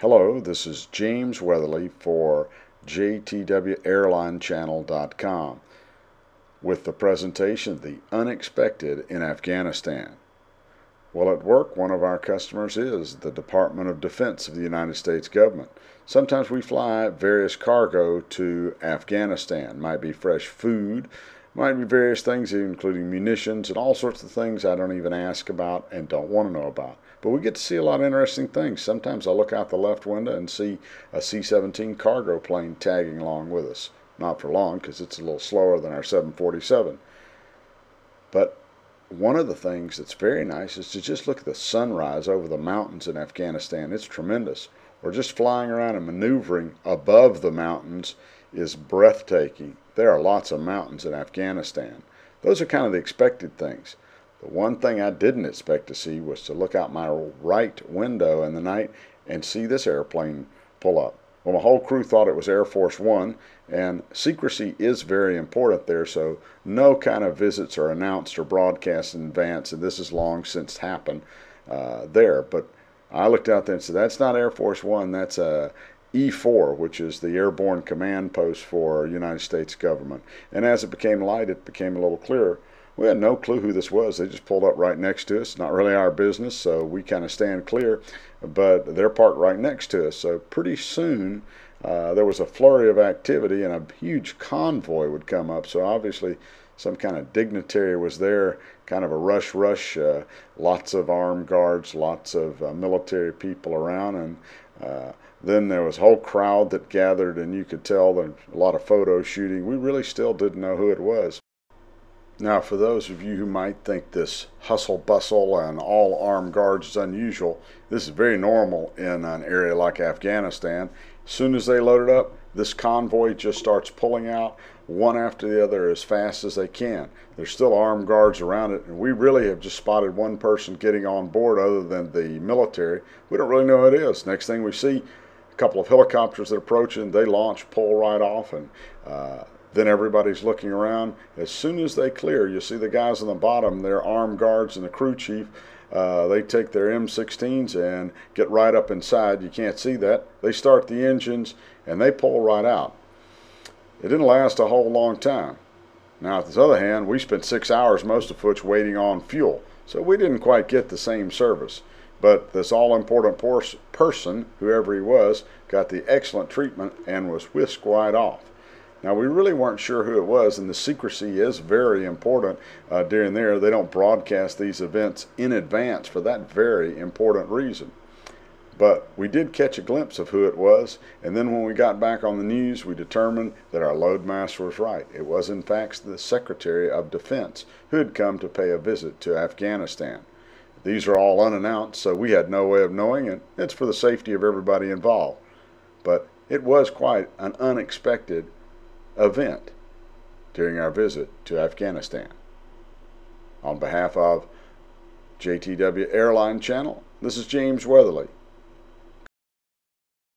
Hello, this is James Weatherly for JTWAirlinechannel.com with the presentation The Unexpected in Afghanistan. Well, at work, one of our customers is the Department of Defense of the United States government. Sometimes we fly various cargo to Afghanistan. Might be fresh food, might be various things including munitions and all sorts of things I don't even ask about and don't want to know about. But we get to see a lot of interesting things. Sometimes I look out the left window and see a C-17 cargo plane tagging along with us. Not for long because it's a little slower than our 747. But one of the things that's very nice is to just look at the sunrise over the mountains in Afghanistan. It's tremendous. Or just flying around and maneuvering above the mountains is breathtaking. There are lots of mountains in Afghanistan. Those are kind of the expected things. The one thing I didn't expect to see was to look out my right window in the night and see this airplane pull up. Well, my whole crew thought it was Air Force One, and secrecy is very important there, so no kind of visits are announced or broadcast in advance, and this has long since happened there. But I looked out there and said, that's not Air Force One, that's a E4, which is the airborne command post for United States government. And as it became light, it became a little clearer. We had no clue who this was. They just pulled up right next to us. Not really our business, so we kind of stand clear, but they're parked right next to us. So pretty soon there was a flurry of activity and a huge convoy would come up. So obviously some kind of dignitary was there, kind of a rush, lots of armed guards, lots of military people around, and then there was a whole crowd that gathered, and you could tell there was a lot of photo shooting. We really still didn't know who it was. Now, for those of you who might think this hustle bustle and all armed guards is unusual, this is very normal in an area like Afghanistan. As soon as they load it up, this convoy just starts pulling out one after the other as fast as they can. There's still armed guards around it, and we really have just spotted one person getting on board other than the military. We don't really know who it is. Next thing we see, a couple of helicopters that are approaching, they launch, pull right off, and then everybody's looking around. As soon as they clear, you see the guys on the bottom, they're armed guards and the crew chief. They take their M16s and get right up inside. You can't see that. They start the engines and they pull right out. It didn't last a whole long time. Now, on the other hand, we spent 6 hours, most of which waiting on fuel. So we didn't quite get the same service. But this all-important person, whoever he was, got the excellent treatment and was whisked right off. Now, we really weren't sure who it was, and the secrecy is very important during there. They don't broadcast these events in advance for that very important reason. But we did catch a glimpse of who it was, and then when we got back on the news, we determined that our loadmaster was right. It was, in fact, the Secretary of Defense who had come to pay a visit to Afghanistan. These are all unannounced, so we had no way of knowing, and it's for the safety of everybody involved. But it was quite an unexpected event during our visit to Afghanistan. On behalf of JTW Airline Channel, this is James Weatherly.